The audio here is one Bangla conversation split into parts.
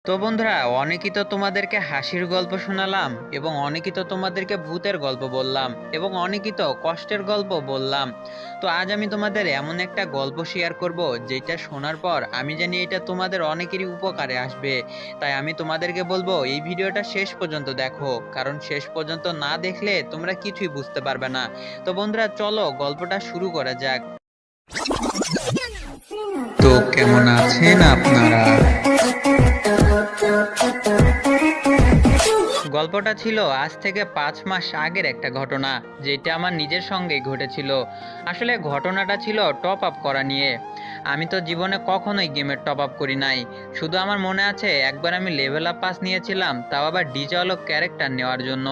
তো বন্ধুরা, অনেকেই তো তোমাদেরকে হাসির গল্প শোনালাম এবং অনেকেই তো তোমাদেরকে ভূতের গল্প বললাম এবং অনেকেই তো কষ্টের গল্প বললাম। তো আজ আমি তোমাদের এমন একটা গল্প শেয়ার করব যেটা শোনার পর আমি জানি এটা তোমাদের অনেকেরই উপকারে আসবে। তাই আমি তোমাদেরকে বলবো এই ভিডিওটা শেষ পর্যন্ত দেখো, কারণ শেষ পর্যন্ত না দেখলে তোমরা কিছুই বুঝতে পারবে না। তো বন্ধুরা, চলো গল্পটা শুরু করা যাক। তো কেমন আছেন আপনারা? গল্পটা ছিল আজ থেকে 5 মাস আগের একটা ঘটনা, যেটা আমার নিজের সঙ্গেই ঘটেছিল। আসলে ঘটনাটা ছিল টপ আপ করা নিয়ে। আমি তো জীবনে কখনোই গেমের টপ আপ করি নাই। শুধু আমার মনে আছে একবার আমি লেভেল আপ পাস নিয়েছিলাম, তাও আবার ডিজলক ক্যারেক্টার নেওয়ার জন্য।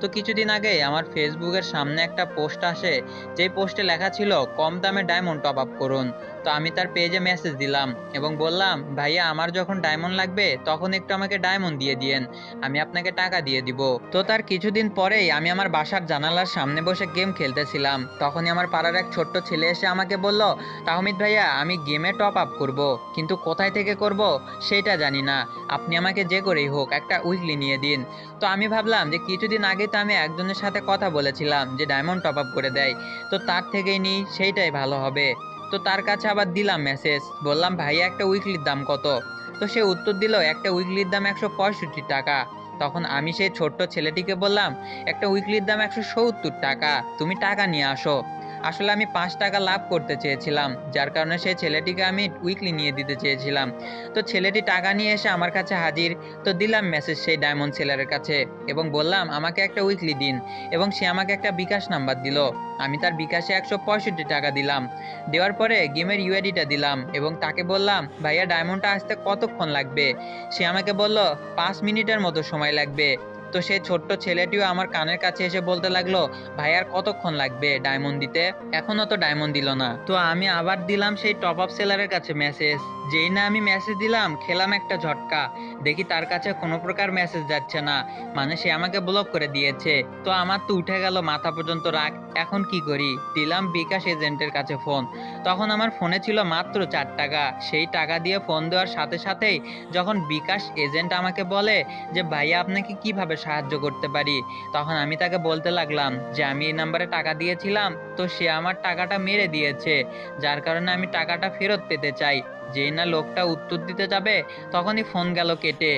তো কিছুদিন আগে আমার ফেসবুকের সামনে একটা পোস্ট আসে, যেই পোস্টে লেখা ছিল কম দামে ডায়মন্ড টপ আপ করুন। তো আমি তার পেজে মেসেজ দিলাম এবং বললাম, ভাইয়া আমার যখন ডায়মন্ড লাগবে তখন একটু আমাকে ডায়মন্ড দিয়ে দিয়েন, আমি আপনাকে টাকা দিয়ে দিব। তো তার কিছুদিন পরেই আমি আমার বাসার জানালার সামনে বসে গেম খেলতেছিলাম। তখনই আমার পাড়ার এক ছোট্ট ছেলে এসে আমাকে বলল, তাহমিদ ভাইয়া আমি গেমে টপ আপ করব, কিন্তু কোথায় থেকে করব সেটা জানি না, আপনি আমাকে যে করেই হোক একটা উইকলি নিয়ে দিন। তো আমি ভাবলাম যে কিছুদিন আগে তো আমি একজনের সাথে কথা বলেছিলাম যে ডায়মন্ড টপ আপ করে দেয়, তো তার থেকেই নিই, সেইটাই ভালো হবে। তো তার কাছে আবার দিলাম মেসেজ, বললাম ভাইয়া একটা উইকলির দাম কত? তো সে উত্তর দিল একটা উইকলির দাম 165 টাকা। তখন আমি সেই ছোট্ট ছেলেটিকে বললাম, একটা উইকলির দাম 170 টাকা, তুমি টাকা নিয়ে আসো। আসলে আমি 5 টাকা লাভ করতে চেয়েছিলাম, যার কারণে সেই ছেলেটিকে আমি উইকলি নিয়ে দিতে চেয়েছিলাম। তো ছেলেটি টাকা নিয়ে এসে আমার কাছে হাজির। তো দিলাম মেসেজ সেই ডায়মন্ড সেলারের কাছে এবং বললাম আমাকে একটা উইকলি দিন, এবং সে আমাকে একটা বিকাশ নাম্বার দিল। আমি তার বিকাশে 165 টাকা দিলাম। দেওয়ার পরে গেমের ইউআইডিটা দিলাম এবং তাকে বললাম, ভাইয়া ডায়মন্ডটা আসতে কতক্ষণ লাগবে? সে আমাকে বলল 5 মিনিটের মতো সময় লাগবে। তো সেই ছোট্ট ছেলেটিও আমার কানের কাছে এসে বলতে লাগলো, ভাই আর কতক্ষণ লাগবে ডায়মন্ড দিতে? এখনো তো ডায়মন্ড দিল না। তো আমি আবার দিলাম সেই টপ আপ সেলারের কাছে মেসেজ। যেই না আমি মেসেজ দিলাম, খেলাম একটা ঝটকা। দেখি তার কাছে কোনো প্রকার মেসেজ যাচ্ছে না, মানে সে আমাকে ব্লক করে দিয়েছে। তো আমার তো উঠে গেল মাথা পর্যন্ত রাগ। এখন কি করি? দিলাম বিকাশ এজেন্টের কাছে ফোন। তখন আমার ফোনে ছিল মাত্র 4 টাকা। সেই টাকা দিয়ে ফোন দেওয়ার সাথে সাথেই যখন বিকাশ এজেন্ট আমাকে বলে যে ভাইয়া আপনাকে কিভাবে সাহায্য করতে পারি, তখন আমি তাকে বলতে লাগলাম যে আমি এই নাম্বারে টাকা দিয়েছিলাম, তো সে আমার টাকাটা মেরে দিয়েছে, যার কারণে আমি টাকাটা ফেরত পেতে চাই। যেই না লোকটা উত্তর দিতে যাবে, তখনই ফোন গেল কেটে।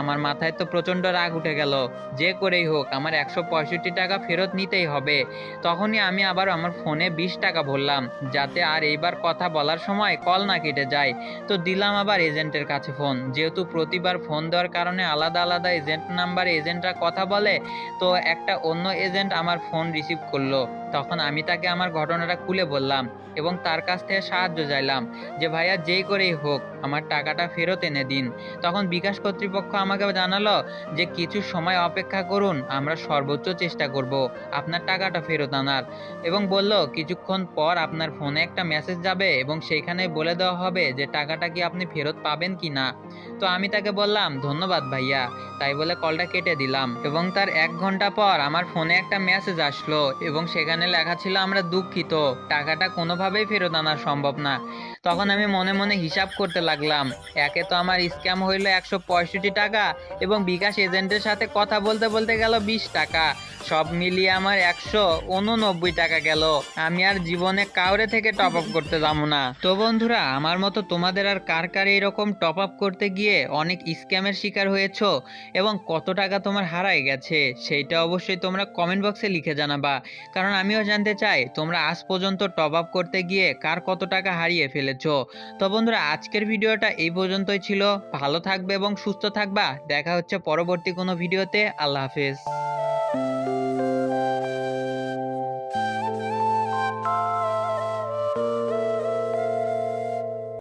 আমার মাথায় তো প্রচন্ড রাগ উঠে গেল। যে করেই হোক আমার 165 টাকা ফেরত নিতেই হবে। তখনই আমি আবার আমার ফোনে 20 টাকা ভরলাম, যাতে আর এইবার কথা বলার সময় কল না কেটে যায়। তো দিলাম আবার এজেন্টের কাছে ফোন। যেহেতু প্রতিবার ফোন দেওয়ার কারণে আলাদা আলাদা এজেন্ট নাম্বারে এজেন্টরা কথা বলে, তো একটা অন্য এজেন্ট আমার ফোন রিসিভ করলো। তখন আমি তাকে আমার ঘটনাটা খুলে বললাম এবং তার কাছ থেকে সাহায্য চাইলাম যে ভাইয়া যেই করেই হোক আমার টাকাটা ফেরত এনে দিন। তখন বিকাশ কর্তৃপক্ষ আমাকে জানালো যে কিছু সময় অপেক্ষা করুন, আমরা সর্বোচ্চ চেষ্টা করব আপনার টাকাটা ফেরত আনার, এবং বলল কিছুক্ষণ পর আপনার ফোনে একটা মেসেজ যাবে এবং সেইখানে বলে দেওয়া হবে যে টাকাটা কি আপনি ফেরত পাবেন কি না। তো আমি তাকে বললাম ধন্যবাদ ভাইয়া, তাই বলে কলটা কেটে দিলাম। এবং তার 1 ঘন্টা পর আমার ফোনে একটা মেসেজ আসলো এবং সেখানে লেখা ছিল, আমরা দুঃখিত, টাকাটা কোনোভাবেই ফেরত আনা সম্ভব না। তখন আমি মনে মনে হিসাব করতে লাগলাম, একে তো আমার স্ক্যাম হইলো 165 টাকা, এবং বিকাশ এজেন্টের সাথে কথা বলতে বলতে গেল 20 টাকা। সব মিলিয়ে আমার 189 টাকা গেল। আমি আর জীবনে কাউরে থেকে টপ আপ করতে যাবো না। তো বন্ধুরা, আমার মতো তোমাদের আর কার কার এরকম টপ আপ করতে গিয়ে অনেক স্ক্যামের শিকার হয়েছো এবং কত টাকা তোমার হারায় গেছে, সেইটা অবশ্যই তোমরা কমেন্ট বক্সে লিখে জানাবা, কারণ আমিও জানতে চাই তোমরা আজ পর্যন্ত টপ আপ করতে গিয়ে কার কত টাকা হারিয়ে ফেলেছো। তো বন্ধুরা, আজকের ভিডিওটা এই পর্যন্তই ছিল। ভালো থাকবে এবং সুস্থ থাকবা। দেখা হচ্ছে পরবর্তী কোনো ভিডিওতে। আল্লাহ হাফেজ।